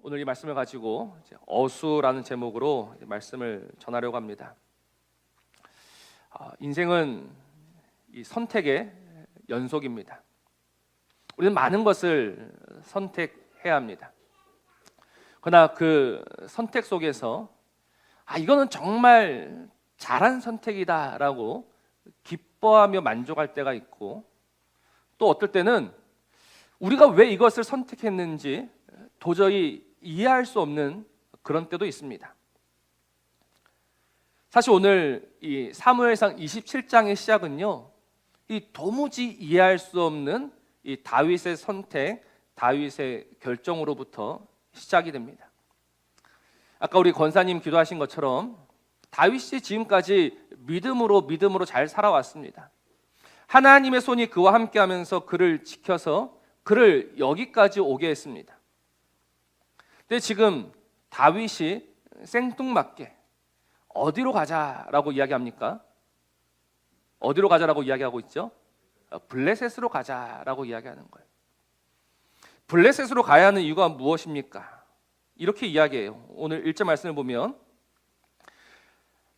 오늘 이 말씀을 가지고 어수라는 제목으로 말씀을 전하려고 합니다. 인생은 이 선택의 연속입니다. 우리는 많은 것을 선택해야 합니다. 그러나 그 선택 속에서 이거는 정말 잘한 선택이다라고 기뻐하며 만족할 때가 있고, 또 어떨 때는 우리가 왜 이것을 선택했는지 도저히 이해할 수 없는 그런 때도 있습니다. 사실 오늘 이 사무엘상 27장의 시작은요, 이 도무지 이해할 수 없는 이 다윗의 선택, 다윗의 결정으로부터 시작이 됩니다. 아까 우리 권사님 기도하신 것처럼 다윗이 지금까지 믿음으로 잘 살아왔습니다. 하나님의 손이 그와 함께하면서 그를 지켜서 그를 여기까지 오게 했습니다. 근데 지금 다윗이 생뚱맞게 어디로 가자라고 이야기합니까? 어디로 가자라고 이야기하고 있죠? 블레셋으로 가자라고 이야기하는 거예요. 블레셋으로 가야 하는 이유가 무엇입니까? 이렇게 이야기해요. 오늘 1절 말씀을 보면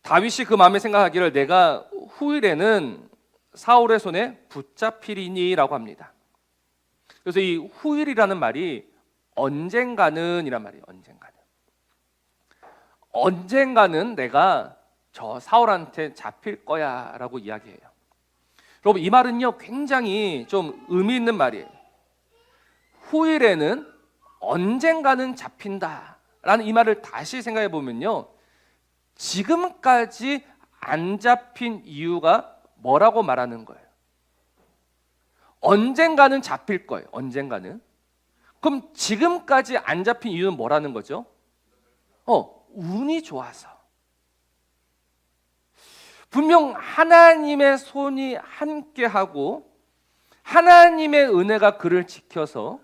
다윗이 그 마음에 생각하기를 내가 후일에는 사울의 손에 붙잡히리니 라고 합니다. 그래서 이 후일이라는 말이 언젠가는 이란 말이에요. 언젠가는 내가 저 사울한테 잡힐 거야 라고 이야기해요. 여러분, 이 말은요 굉장히 좀 의미 있는 말이에요. 후일에는 언젠가는 잡힌다 라는 이 말을 다시 생각해 보면요, 지금까지 안 잡힌 이유가 뭐라고 말하는 거예요? 언젠가는 잡힐 거예요. 언젠가는. 그럼 지금까지 안 잡힌 이유는 뭐라는 거죠? 운이 좋아서. 분명 하나님의 손이 함께하고 하나님의 은혜가 그를 지켜서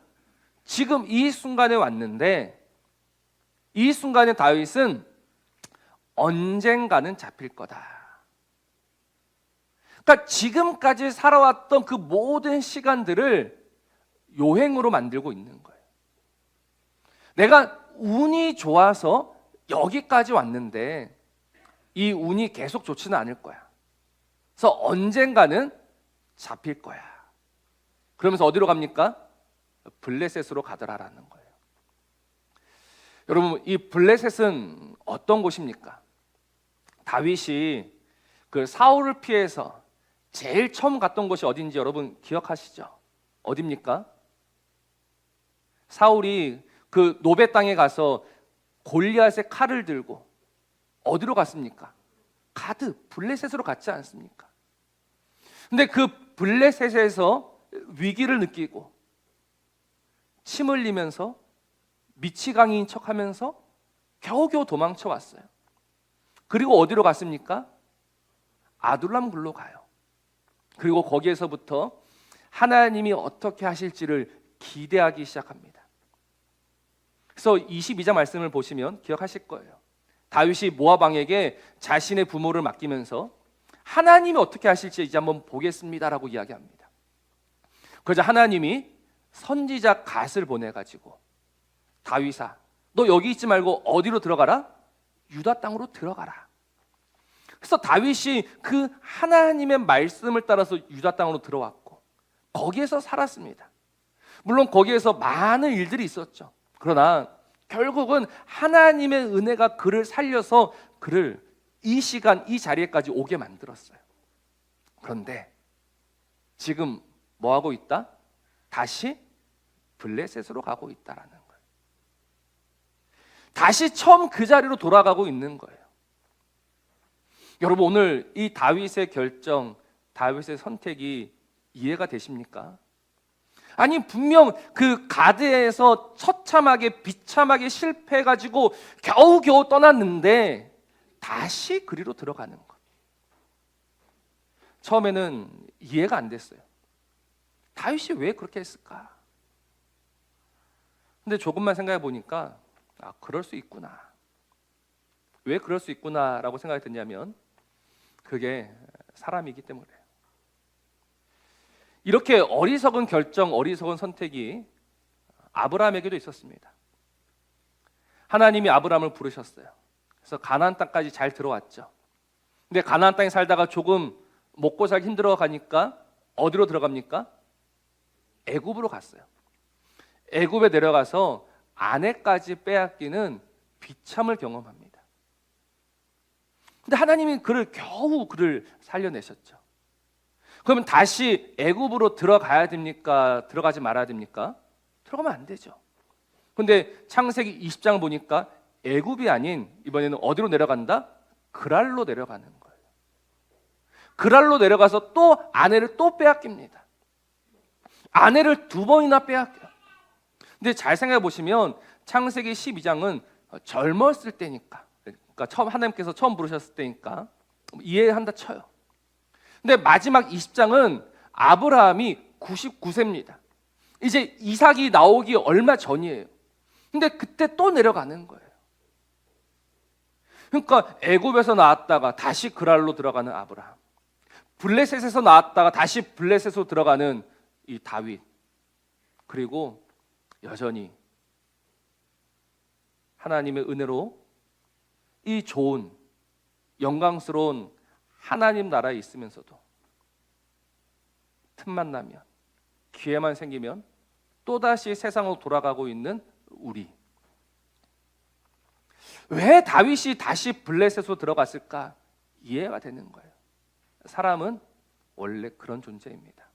지금 이 순간에 왔는데, 이 순간에 다윗은 언젠가는 잡힐 거다. 그러니까 지금까지 살아왔던 그 모든 시간들을 요행으로 만들고 있는 거예요. 내가 운이 좋아서 여기까지 왔는데 이 운이 계속 좋지는 않을 거야. 그래서 언젠가는 잡힐 거야. 그러면서 어디로 갑니까? 블레셋으로 가더라라는 거예요. 여러분, 이 블레셋은 어떤 곳입니까? 다윗이 그 사울을 피해서 제일 처음 갔던 곳이 어딘지 여러분 기억하시죠? 어딥니까? 사울이 그 노베 땅에 가서 골리앗의 칼을 들고 어디로 갔습니까? 가드, 블레셋으로 갔지 않습니까? 근데 그 블레셋에서 위기를 느끼고 침 흘리면서 미치광이인 척하면서 겨우겨우 도망쳐 왔어요. 그리고 어디로 갔습니까? 아둘람 굴로 가요. 그리고 거기에서부터 하나님이 어떻게 하실지를 기대하기 시작합니다. 그래서 22장 말씀을 보시면 기억하실 거예요. 다윗이 모압 왕에게 자신의 부모를 맡기면서 하나님이 어떻게 하실지 이제 한번 보겠습니다라고 이야기합니다. 그러자 하나님이 선지자 갓을 보내가지고 다윗아, 너 여기 있지 말고 어디로 들어가라? 유다 땅으로 들어가라. 그래서 다윗이 그 하나님의 말씀을 따라서 유다 땅으로 들어왔고 거기에서 살았습니다. 물론 거기에서 많은 일들이 있었죠. 그러나 결국은 하나님의 은혜가 그를 살려서 그를 이 시간 이 자리에까지 오게 만들었어요. 그런데 지금 뭐 하고 있다? 다시 블레셋으로 가고 있다라는 거예요. 다시 처음 그 자리로 돌아가고 있는 거예요. 여러분, 오늘 이 다윗의 결정, 다윗의 선택이 이해가 되십니까? 아니, 분명 그 가드에서 처참하게 비참하게 실패해가지고 겨우겨우 떠났는데 다시 그리로 들어가는 것. 처음에는 이해가 안 됐어요. 다윗이 왜 그렇게 했을까? 근데 조금만 생각해 보니까 그럴 수 있구나. 왜 그럴 수 있구나라고 생각이 드냐면 그게 사람이기 때문이에요. 이렇게 어리석은 결정, 어리석은 선택이 아브라함에게도 있었습니다. 하나님이 아브라함을 부르셨어요. 그래서 가나안 땅까지 잘 들어왔죠. 근데 가나안 땅에 살다가 조금 먹고 살기 힘들어 가니까 어디로 들어갑니까? 애굽으로 갔어요. 애굽에 내려가서 아내까지 빼앗기는 비참을 경험합니다. 근데 하나님이 겨우 그를 살려내셨죠. 그러면 다시 애굽으로 들어가야 됩니까? 들어가지 말아야 됩니까? 들어가면 안 되죠. 근데 창세기 20장을 보니까 애굽이 아닌 이번에는 어디로 내려간다? 그랄로 내려가는 거예요. 그랄로 내려가서 또 아내를 또 빼앗깁니다. 아내를 2번이나 빼앗겨요. 근데 잘 생각해 보시면 창세기 12장은 젊었을 때니까, 그러니까 하나님께서 처음 부르셨을 때니까 이해한다 쳐요. 근데 마지막 20장은 아브라함이 99세입니다. 이제 이삭이 나오기 얼마 전이에요. 근데 그때 또 내려가는 거예요. 그러니까 애굽에서 나왔다가 다시 그랄로 들어가는 아브라함, 블레셋에서 나왔다가 다시 블레셋으로 들어가는 이 다윗, 그리고 여전히 하나님의 은혜로 이 좋은 영광스러운 하나님 나라에 있으면서도 틈만 나면, 기회만 생기면 또다시 세상으로 돌아가고 있는 우리. 왜 다윗이 다시 블레셋으로 들어갔을까? 이해가 되는 거예요. 사람은 원래 그런 존재입니다.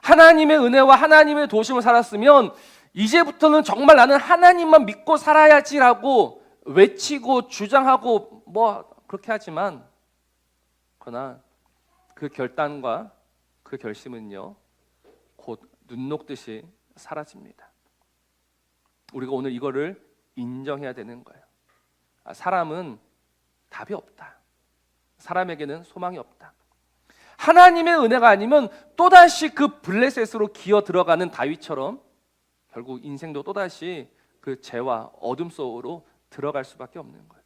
하나님의 은혜와 하나님의 도심을 살았으면 이제부터는 정말 나는 하나님만 믿고 살아야지라고 외치고 주장하고 그렇게 하지만, 그러나 그 결단과 그 결심은요 곧 눈 녹듯이 사라집니다. 우리가 오늘 이거를 인정해야 되는 거예요. 사람은 답이 없다. 사람에게는 소망이 없다. 하나님의 은혜가 아니면 또다시 그 블레셋으로 기어 들어가는 다윗처럼 결국 인생도 또다시 그 죄와 어둠 속으로 들어갈 수밖에 없는 거예요.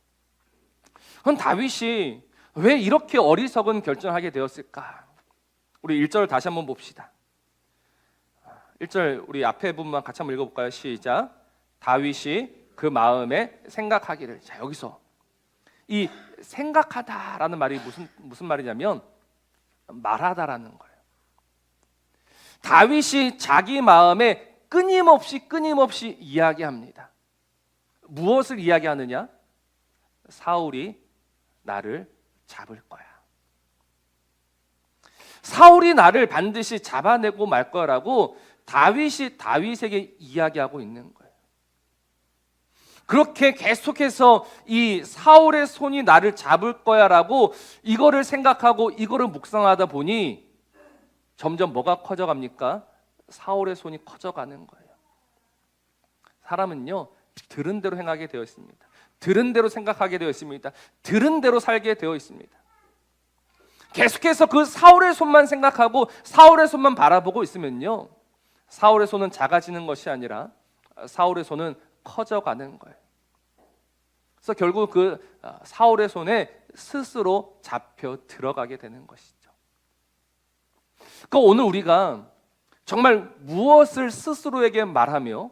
그럼 다윗이 왜 이렇게 어리석은 결정을 하게 되었을까? 우리 1절 다시 한번 봅시다. 1절 우리 앞에 부분만 같이 한번 읽어볼까요? 시작. 다윗이 그 마음에 생각하기를. 자, 여기서 이 생각하다라는 말이 무슨 말이냐면 말하다라는 거예요. 다윗이 자기 마음에 끊임없이 이야기합니다. 무엇을 이야기하느냐? 사울이 나를 잡을 거야. 사울이 나를 반드시 잡아내고 말 거라고 다윗이 다윗에게 이야기하고 있는 거예요. 그렇게 계속해서 이 사울의 손이 나를 잡을 거야라고 이거를 생각하고 이거를 묵상하다 보니 점점 뭐가 커져갑니까? 사울의 손이 커져가는 거예요. 사람은요 들은 대로 행하게 되어 있습니다. 들은 대로 생각하게 되어 있습니다. 들은 대로 살게 되어 있습니다. 계속해서 그 사울의 손만 생각하고 사울의 손만 바라보고 있으면요 사울의 손은 작아지는 것이 아니라 사울의 손은 커져가는 거예요. 그래서 결국 그 사울의 손에 스스로 잡혀 들어가게 되는 것이죠. 그러니까 오늘 우리가 정말 무엇을 스스로에게 말하며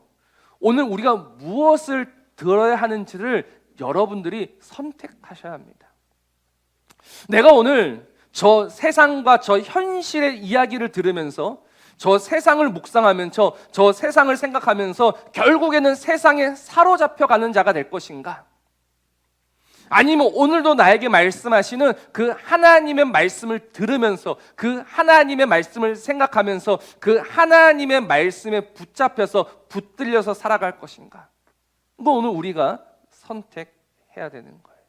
오늘 우리가 무엇을 들어야 하는지를 여러분들이 선택하셔야 합니다. 내가 오늘 저 세상과 저 현실의 이야기를 들으면서 저 세상을 묵상하면서 저 세상을 생각하면서 결국에는 세상에 사로잡혀가는 자가 될 것인가? 아니면 오늘도 나에게 말씀하시는 그 하나님의 말씀을 들으면서 그 하나님의 말씀을 생각하면서 그 하나님의 말씀에 붙잡혀서 붙들려서 살아갈 것인가? 이거 오늘 우리가 선택해야 되는 거예요.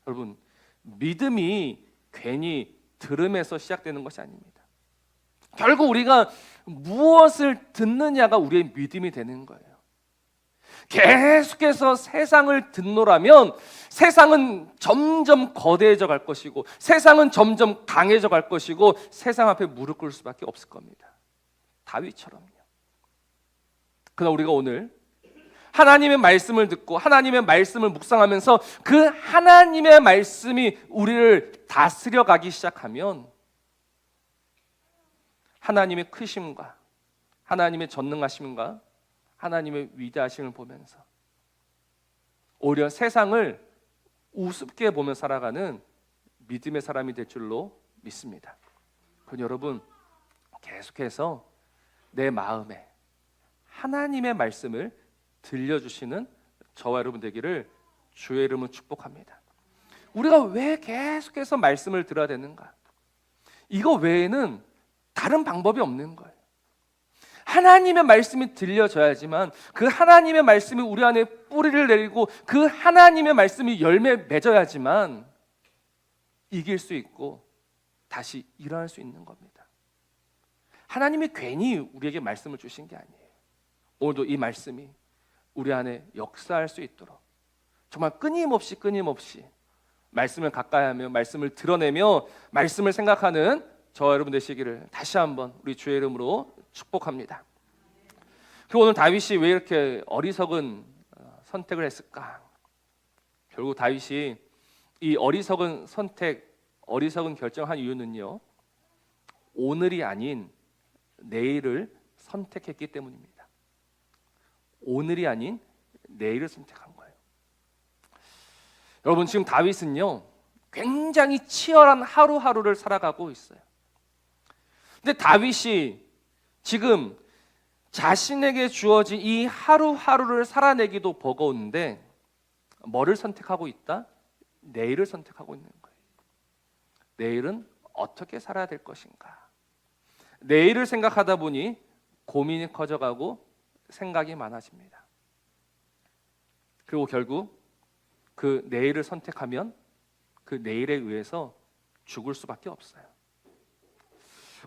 여러분, 믿음이 괜히 들음에서 시작되는 것이 아닙니다. 결국 우리가 무엇을 듣느냐가 우리의 믿음이 되는 거예요. 계속해서 세상을 듣노라면 세상은 점점 거대해져 갈 것이고 세상은 점점 강해져 갈 것이고 세상 앞에 무릎 꿇을 수밖에 없을 겁니다. 다윗처럼요. 그러나 우리가 오늘 하나님의 말씀을 듣고 하나님의 말씀을 묵상하면서 그 하나님의 말씀이 우리를 다스려 가기 시작하면 하나님의 크심과 하나님의 전능하심과 하나님의 위대하심을 보면서 오히려 세상을 우습게 보며 살아가는 믿음의 사람이 될 줄로 믿습니다. 그럼 여러분 계속해서 내 마음에 하나님의 말씀을 들려주시는 저와 여러분 되기를 주의 이름으로 축복합니다. 우리가 왜 계속해서 말씀을 들어야 되는가? 이거 외에는 다른 방법이 없는 거예요. 하나님의 말씀이 들려져야지만 그 하나님의 말씀이 우리 안에 뿌리를 내리고 그 하나님의 말씀이 열매 맺어야지만 이길 수 있고 다시 일어날 수 있는 겁니다. 하나님이 괜히 우리에게 말씀을 주신 게 아니에요. 오늘도 이 말씀이 우리 안에 역사할 수 있도록 정말 끊임없이 말씀을 가까이 하며 말씀을 드러내며 말씀을 생각하는 저와 여러분 되시기를 다시 한번 우리 주의 이름으로 축복합니다. 그리고 오늘 다윗이 왜 이렇게 어리석은 선택을 했을까? 결국 다윗이 이 어리석은 선택, 어리석은 결정한 이유는요, 오늘이 아닌 내일을 선택했기 때문입니다. 오늘이 아닌 내일을 선택한 거예요. 여러분 지금 다윗은요 굉장히 치열한 하루하루를 살아가고 있어요. 근데 다윗이 지금 자신에게 주어진 이 하루하루를 살아내기도 버거운데 뭐를 선택하고 있다? 내일을 선택하고 있는 거예요. 내일은 어떻게 살아야 될 것인가? 내일을 생각하다 보니 고민이 커져가고 생각이 많아집니다. 그리고 결국 그 내일을 선택하면 그 내일에 의해서 죽을 수밖에 없어요.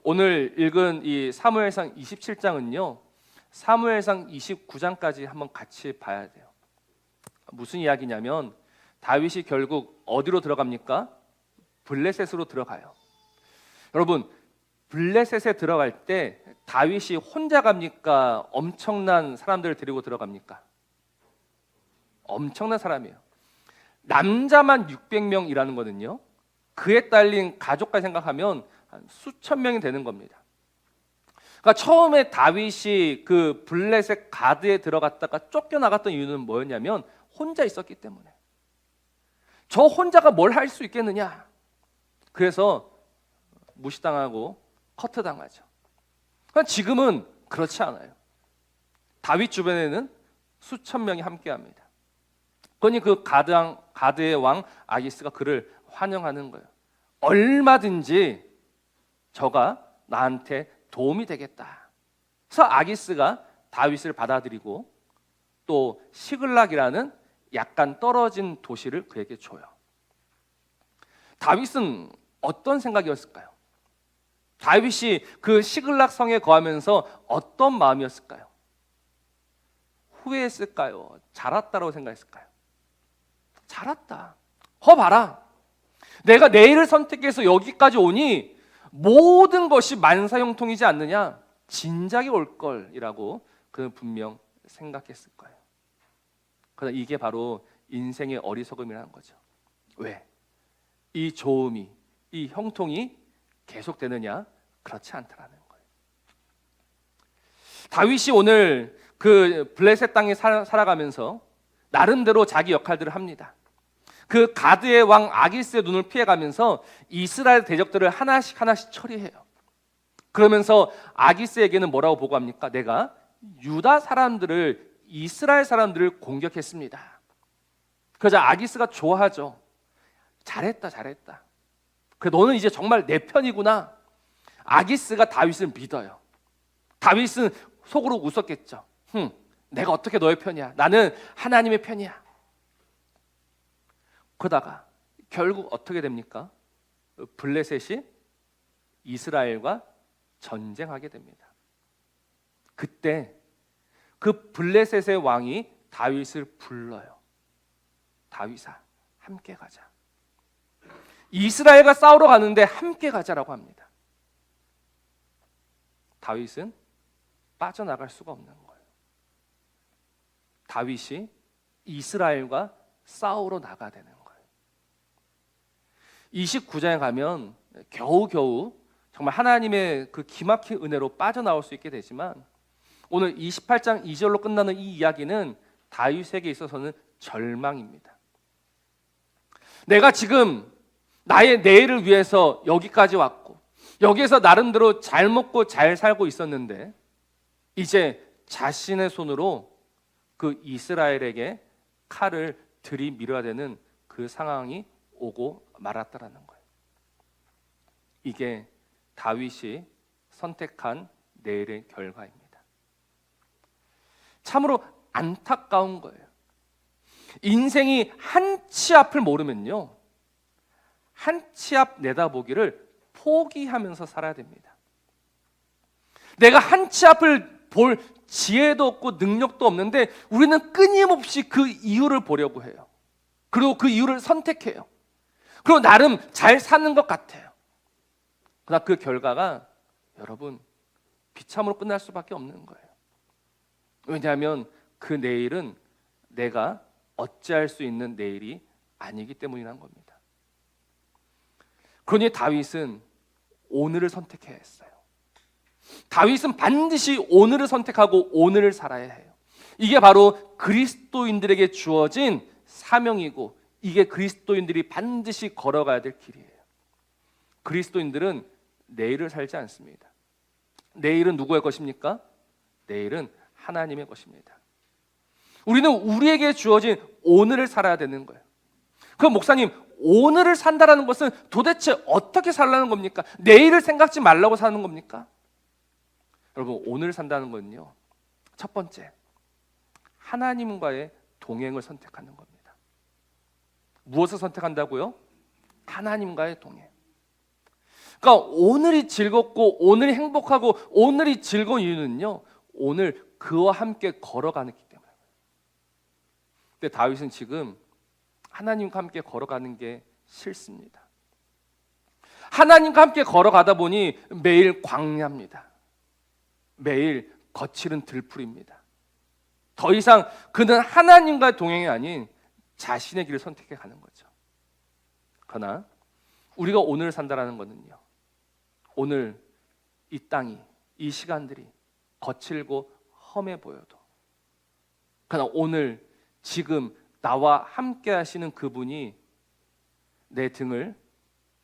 오늘 읽은 이 사무엘상 27장은요 사무엘상 29장까지 한번 같이 봐야 돼요. 무슨 이야기냐면 다윗이 결국 어디로 들어갑니까? 블레셋으로 들어가요. 여러분 블레셋에 들어갈 때 다윗이 혼자 갑니까? 엄청난 사람들을 데리고 들어갑니까? 엄청난 사람이에요. 남자만 600명이라는 거는요 그에 딸린 가족까지 생각하면 한 수천 명이 되는 겁니다. 그러니까 처음에 다윗이 그 블레셋 가드에 들어갔다가 쫓겨나갔던 이유는 뭐였냐면 혼자 있었기 때문에. 저 혼자가 뭘 할 수 있겠느냐? 그래서 무시당하고 커트당하죠. 그러니까 지금은 그렇지 않아요. 다윗 주변에는 수천 명이 함께합니다. 그러니 그 가드의 왕 아기스가 그를 환영하는 거예요. 얼마든지 저가 나한테 도움이 되겠다. 그래서 아기스가 다윗을 받아들이고 또 시글락이라는 약간 떨어진 도시를 그에게 줘요. 다윗은 어떤 생각이었을까요? 다윗이 그 시글락 성에 거하면서 어떤 마음이었을까요? 후회했을까요? 잘했다라고 생각했을까요? 잘했다. 봐라. 내가 내일을 선택해서 여기까지 오니 모든 것이 만사형통이지 않느냐? 진작에 올 걸이라고 그는 분명 생각했을 거예요. 그러나 이게 바로 인생의 어리석음이라는 거죠. 왜? 이 좋음이, 이 형통이 계속되느냐? 그렇지 않다라는 거예요. 다윗이 오늘 그 블레셋 땅에 살아가면서 나름대로 자기 역할들을 합니다. 그 가드의 왕 아기스의 눈을 피해가면서 이스라엘 대적들을 하나씩 처리해요. 그러면서 아기스에게는 뭐라고 보고합니까? 내가 유다 사람들을, 이스라엘 사람들을 공격했습니다. 그러자 아기스가 좋아하죠. 잘했다. 그래 너는 이제 정말 내 편이구나. 아기스가 다윗을 믿어요. 다윗은 속으로 웃었겠죠. 내가 어떻게 너의 편이야? 나는 하나님의 편이야. 그러다가 결국 어떻게 됩니까? 블레셋이 이스라엘과 전쟁하게 됩니다. 그때 그 블레셋의 왕이 다윗을 불러요. 다윗아, 함께 가자. 이스라엘과 싸우러 가는데 함께 가자라고 합니다. 다윗은 빠져나갈 수가 없는 거예요. 다윗이 이스라엘과 싸우러 나가야 되는 거예요. 29장에 가면 겨우겨우 정말 하나님의 그 기막힌 은혜로 빠져나올 수 있게 되지만 오늘 28장 2절로 끝나는 이 이야기는 다윗에게 있어서는 절망입니다. 내가 지금 나의 내일을 위해서 여기까지 왔고 여기에서 나름대로 잘 먹고 잘 살고 있었는데 이제 자신의 손으로 그 이스라엘에게 칼을 들이밀어야 되는 그 상황이 오고 말았다라는 거예요. 이게 다윗이 선택한 내일의 결과입니다. 참으로 안타까운 거예요. 인생이 한 치 앞을 모르면요, 한 치 앞 내다보기를 포기하면서 살아야 됩니다. 내가 한 치 앞을 볼 지혜도 없고 능력도 없는데 우리는 끊임없이 그 이유를 보려고 해요. 그리고 그 이유를 선택해요. 그리고 나름 잘 사는 것 같아요. 그러나 그 결과가 여러분 비참으로 끝날 수밖에 없는 거예요. 왜냐하면 그 내일은 내가 어찌할 수 있는 내일이 아니기 때문이란 겁니다. 그러니 다윗은 오늘을 선택해야 했어요. 다윗은 반드시 오늘을 선택하고 오늘을 살아야 해요. 이게 바로 그리스도인들에게 주어진 사명이고 이게 그리스도인들이 반드시 걸어가야 될 길이에요. 그리스도인들은 내일을 살지 않습니다. 내일은 누구의 것입니까? 내일은 하나님의 것입니다. 우리는 우리에게 주어진 오늘을 살아야 되는 거예요. 그럼 목사님, 오늘을 산다라는 것은 도대체 어떻게 살라는 겁니까? 내일을 생각지 말라고 사는 겁니까? 여러분, 오늘을 산다는 건요, 첫 번째, 하나님과의 동행을 선택하는 겁니다. 무엇을 선택한다고요? 하나님과의 동행. 그러니까 오늘이 즐겁고 오늘이 행복하고 오늘이 즐거운 이유는요, 오늘 그와 함께 걸어가기 때문에. 근데 다윗은 지금 하나님과 함께 걸어가는 게 싫습니다. 하나님과 함께 걸어가다 보니 매일 광야입니다. 매일 거칠은 들풀입니다. 더 이상 그는 하나님과 동행이 아닌 자신의 길을 선택해 가는 거죠. 그러나 우리가 오늘 산다라는 것은요, 오늘 이 땅이, 이 시간들이 거칠고 험해 보여도, 그러나 오늘 지금 나와 함께 하시는 그분이 내 등을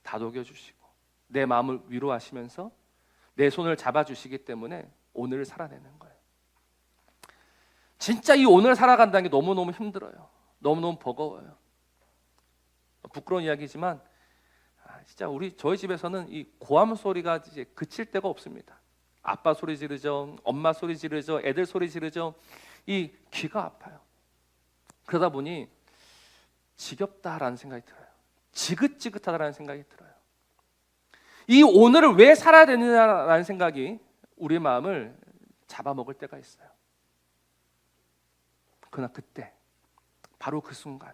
다독여 주시고 내 마음을 위로하시면서 내 손을 잡아주시기 때문에 오늘을 살아내는 거예요. 진짜 이 오늘 살아간다는 게 너무너무 힘들어요. 너무너무 버거워요. 부끄러운 이야기지만 진짜 저희 집에서는 이 고함 소리가 이제 그칠 데가 없습니다. 아빠 소리 지르죠, 엄마 소리 지르죠, 애들 소리 지르죠. 이 귀가 아파요. 그러다 보니 지겹다라는 생각이 들어요. 지긋지긋하다라는 생각이 들어요. 이 오늘을 왜 살아야 되느냐라는 생각이 우리 마음을 잡아먹을 때가 있어요. 그러나 그때, 바로 그 순간,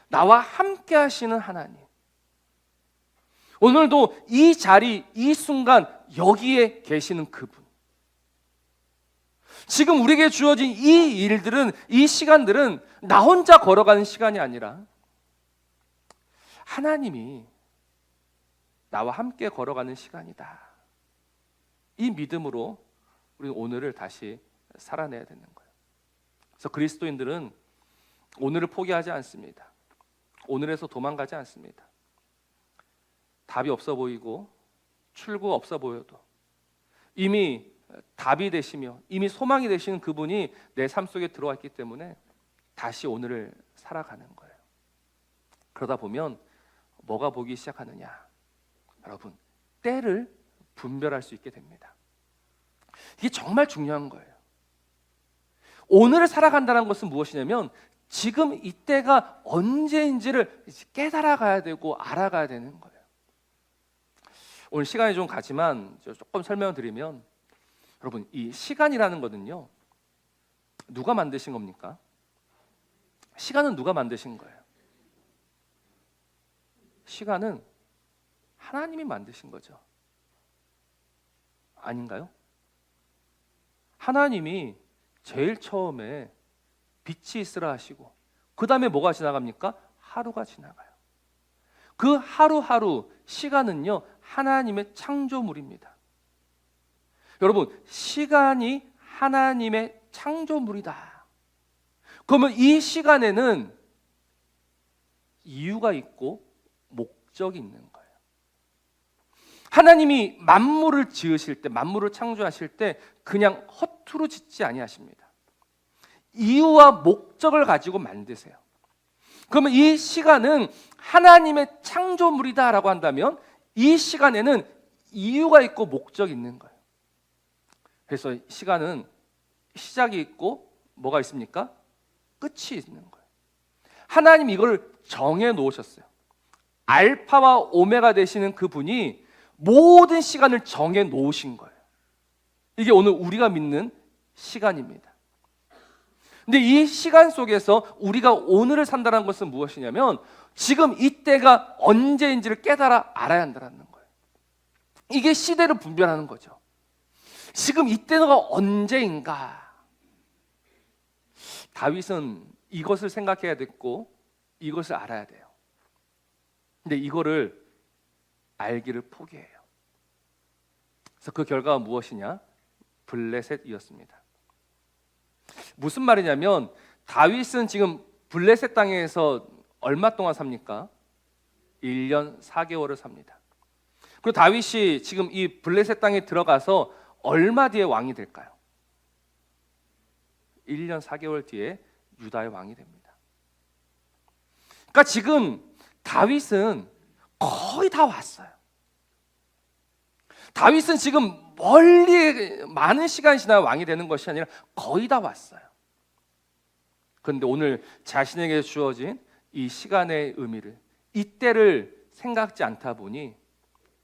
나와 함께 하시는 하나님, 오늘도 이 자리, 이 순간 여기에 계시는 그분, 지금 우리에게 주어진 이 일들은, 이 시간들은 나 혼자 걸어가는 시간이 아니라 하나님이 나와 함께 걸어가는 시간이다. 이 믿음으로 우리는 오늘을 다시 살아내야 되는 거예요. 그래서 그리스도인들은 오늘을 포기하지 않습니다. 오늘에서 도망가지 않습니다. 답이 없어 보이고 출구가 없어 보여도 이미 답이 되시며 이미 소망이 되시는 그분이 내 삶 속에 들어와 있기 때문에 다시 오늘을 살아가는 거예요. 그러다 보면 뭐가 보기 시작하느냐, 여러분, 때를 분별할 수 있게 됩니다. 이게 정말 중요한 거예요. 오늘을 살아간다는 것은 무엇이냐면 지금 이때가 언제인지를 깨달아가야 되고 알아가야 되는 거예요. 오늘 시간이 좀 가지만 조금 설명을 드리면, 여러분, 이 시간이라는 거는요, 누가 만드신 겁니까? 시간은 누가 만드신 거예요? 시간은 하나님이 만드신 거죠. 아닌가요? 하나님이 제일 처음에 빛이 있으라 하시고 그 다음에 뭐가 지나갑니까? 하루가 지나가요. 그 하루하루 시간은요, 하나님의 창조물입니다. 여러분, 시간이 하나님의 창조물이다. 그러면 이 시간에는 이유가 있고 목적이 있는 거예요. 하나님이 만물을 지으실 때, 만물을 창조하실 때 그냥 허투루 짓지 아니하십니다. 이유와 목적을 가지고 만드세요. 그러면 이 시간은 하나님의 창조물이다라고 한다면 이 시간에는 이유가 있고 목적이 있는 거예요. 그래서 시간은 시작이 있고 뭐가 있습니까? 끝이 있는 거예요. 하나님 이걸 정해 놓으셨어요. 알파와 오메가 되시는 그분이 모든 시간을 정해 놓으신 거예요. 이게 오늘 우리가 믿는 시간입니다. 근데 이 시간 속에서 우리가 오늘을 산다는 것은 무엇이냐면 지금 이때가 언제인지를 깨달아 알아야 한다는 거예요. 이게 시대를 분별하는 거죠. 지금 이때가 언제인가? 다윗은 이것을 생각해야 됐고 이것을 알아야 돼요. 근데 이거를 알기를 포기해요. 그래서 그 결과가 무엇이냐? 블레셋이었습니다. 무슨 말이냐면 다윗은 지금 블레셋 땅에서 얼마 동안 삽니까? 1년 4개월을 삽니다. 그리고 다윗이 지금 이 블레셋 땅에 들어가서 얼마 뒤에 왕이 될까요? 1년 4개월 뒤에 유다의 왕이 됩니다. 그러니까 지금 다윗은 거의 다 왔어요. 다윗은 지금 멀리 많은 시간이 지나 왕이 되는 것이 아니라 거의 다 왔어요. 그런데 오늘 자신에게 주어진 이 시간의 의미를, 이때를 생각지 않다 보니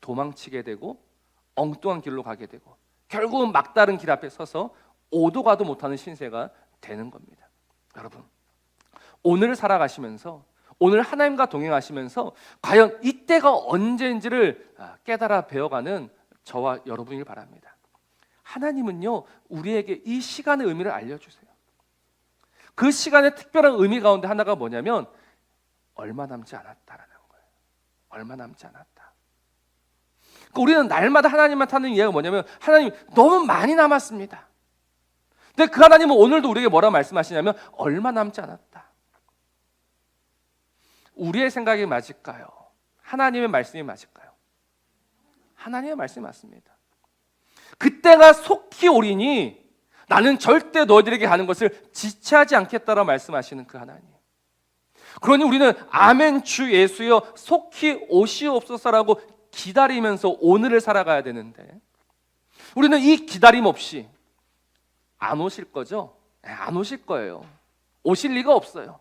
도망치게 되고 엉뚱한 길로 가게 되고 결국은 막다른 길 앞에 서서 오도 가도 못하는 신세가 되는 겁니다. 여러분, 오늘을 살아가시면서 오늘 하나님과 동행하시면서 과연 이때가 언제인지를 깨달아 배워가는 저와 여러분이길 바랍니다. 하나님은요, 우리에게 이 시간의 의미를 알려주세요. 그 시간의 특별한 의미 가운데 하나가 뭐냐면 얼마 남지 않았다라는 거예요. 얼마 남지 않았다. 그러니까 우리는 날마다 하나님한테 하는 이야기가 뭐냐면 하나님 너무 많이 남았습니다. 근데 그 하나님은 오늘도 우리에게 뭐라고 말씀하시냐면 얼마 남지 않았다. 우리의 생각이 맞을까요? 하나님의 말씀이 맞을까요? 하나님의 말씀이 맞습니다. 그때가 속히 오리니 나는 절대 너희들에게 가는 것을 지체하지 않겠다라고 말씀하시는 그 하나님. 그러니 우리는 아멘 주 예수여 속히 오시옵소서라고 기다리면서 오늘을 살아가야 되는데 우리는 이 기다림 없이 안 오실 거죠? 안 오실 거예요. 오실 리가 없어요.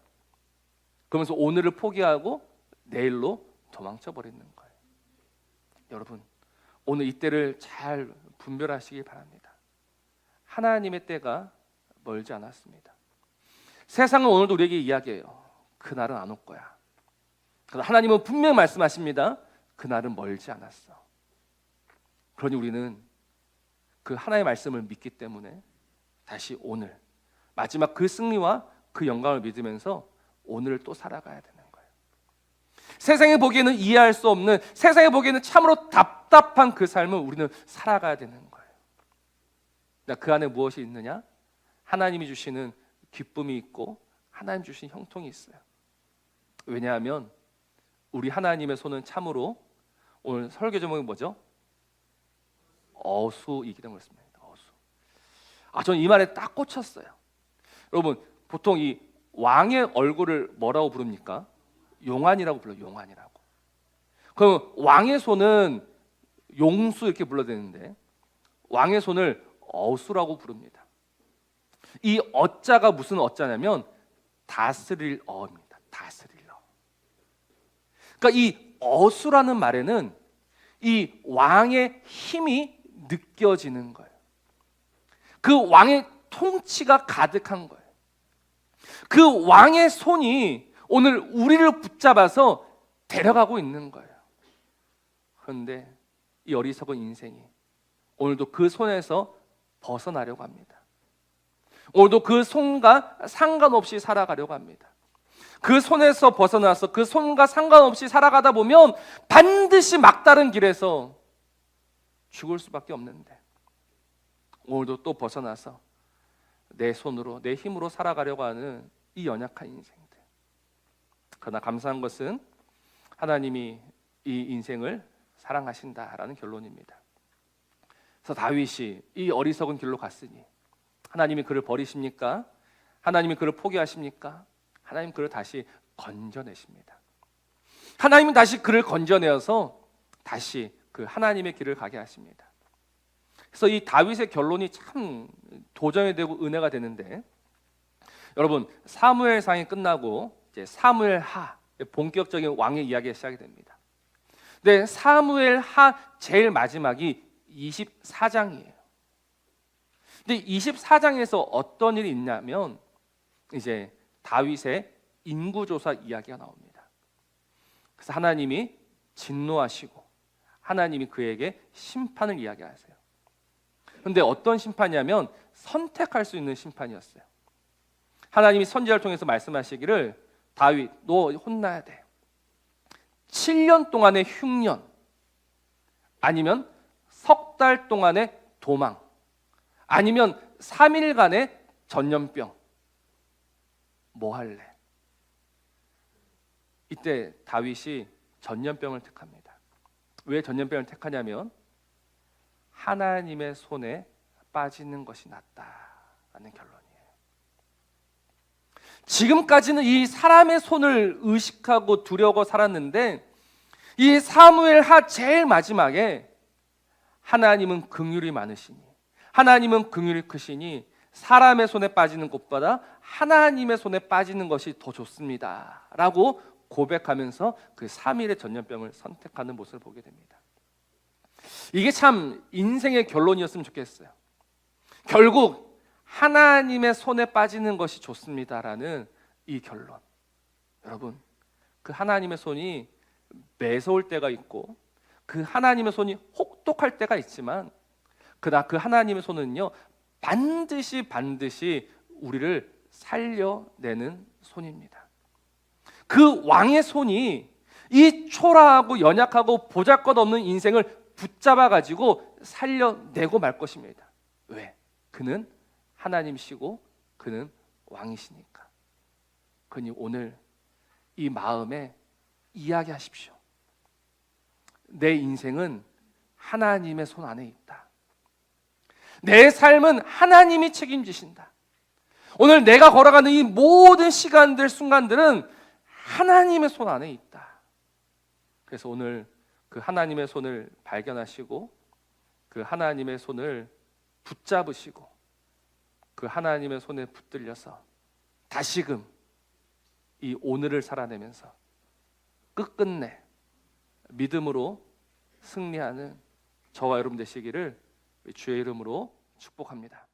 그러면서 오늘을 포기하고 내일로 도망쳐 버리는 거예요. 여러분, 오늘 이때를 잘 분별하시기 바랍니다. 하나님의 때가 멀지 않았습니다. 세상은 오늘도 우리에게 이야기해요. 그날은 안 올 거야. 하나님은 분명히 말씀하십니다. 그날은 멀지 않았어. 그러니 우리는 그 하나님의 말씀을 믿기 때문에 다시 오늘 마지막 그 승리와 그 영광을 믿으면서 오늘을 또 살아가야 되는 거예요. 세상에 보기에는 이해할 수 없는, 세상에 보기에는 참으로 답답한 그 삶을 우리는 살아가야 되는 거예요. 그 안에 무엇이 있느냐? 하나님이 주시는 기쁨이 있고 하나님 주신 형통이 있어요. 왜냐하면 우리 하나님의 손은 참으로, 오늘 설교 제목이 뭐죠? 어수이기 때문에 그렇습니다. 어수. 저는 이 말에 딱 꽂혔어요. 여러분, 보통 이 왕의 얼굴을 뭐라고 부릅니까? 용안이라고 불러요. 용안이라고. 그럼 왕의 손은 용수 이렇게 불러야 되는데 왕의 손을 어수라고 부릅니다. 이 어자가 무슨 어자냐면 다스릴 어입니다. 다스릴 어. 그러니까 이 어수라는 말에는 이 왕의 힘이 느껴지는 거예요. 그 왕의 통치가 가득한 거예요. 그 왕의 손이 오늘 우리를 붙잡아서 데려가고 있는 거예요. 그런데 이 어리석은 인생이 오늘도 그 손에서 벗어나려고 합니다. 오늘도 그 손과 상관없이 살아가려고 합니다. 그 손에서 벗어나서 그 손과 상관없이 살아가다 보면 반드시 막다른 길에서 죽을 수밖에 없는데 오늘도 또 벗어나서 내 손으로, 내 힘으로 살아가려고 하는 이 연약한 인생들. 그러나 감사한 것은 하나님이 이 인생을 사랑하신다라는 결론입니다. 그래서 다윗이 이 어리석은 길로 갔으니 하나님이 그를 버리십니까? 하나님이 그를 포기하십니까? 하나님 그를 다시 건져내십니다. 하나님은 다시 그를 건져내어서 다시 그 하나님의 길을 가게 하십니다. 그래서 이 다윗의 결론이 참 도전이 되고 은혜가 되는데, 여러분 사무엘상이 끝나고 이제 사무엘하 본격적인 왕의 이야기가 시작이 됩니다. 근데 사무엘하 제일 마지막이 24장이에요. 근데 24장에서 어떤 일이 있냐면 이제 다윗의 인구조사 이야기가 나옵니다. 그래서 하나님이 진노하시고 하나님이 그에게 심판을 이야기하세요. 그런데 어떤 심판이냐면 선택할 수 있는 심판이었어요. 하나님이 선지자를 통해서 말씀하시기를 다윗 너 혼나야 돼. 7년 동안의 흉년 아니면 석 달 동안의 도망 아니면 3일간의 전염병 뭐 할래? 이때 다윗이 전염병을 택합니다. 왜 전염병을 택하냐면 하나님의 손에 빠지는 것이 낫다라는 결론이에요. 지금까지는 이 사람의 손을 의식하고 두려워 살았는데 이 사무엘하 제일 마지막에 하나님은 긍휼이 많으시니 하나님은 긍휼이 크시니 사람의 손에 빠지는 것보다 하나님의 손에 빠지는 것이 더 좋습니다 라고 고백하면서 그 3일의 전염병을 선택하는 모습을 보게 됩니다. 이게 참 인생의 결론이었으면 좋겠어요. 결국 하나님의 손에 빠지는 것이 좋습니다라는 이 결론. 여러분 그 하나님의 손이 매서울 때가 있고 그 하나님의 손이 혹독할 때가 있지만 그러나 그 하나님의 손은요 반드시 우리를 살려내는 손입니다. 그 왕의 손이 이 초라하고 연약하고 보잘것없는 인생을 붙잡아가지고 살려내고 말 것입니다. 왜? 그는 하나님이시고 그는 왕이시니까. 그러니 오늘 이 마음에 이야기하십시오. 내 인생은 하나님의 손 안에 있다. 내 삶은 하나님이 책임지신다. 오늘 내가 걸어가는 이 모든 시간들, 순간들은 하나님의 손 안에 있다. 그래서 오늘 그 하나님의 손을 발견하시고 그 하나님의 손을 붙잡으시고 그 하나님의 손에 붙들려서 다시금 이 오늘을 살아내면서 끝끝내 믿음으로 승리하는 저와 여러분 되시기를 주의 이름으로 축복합니다.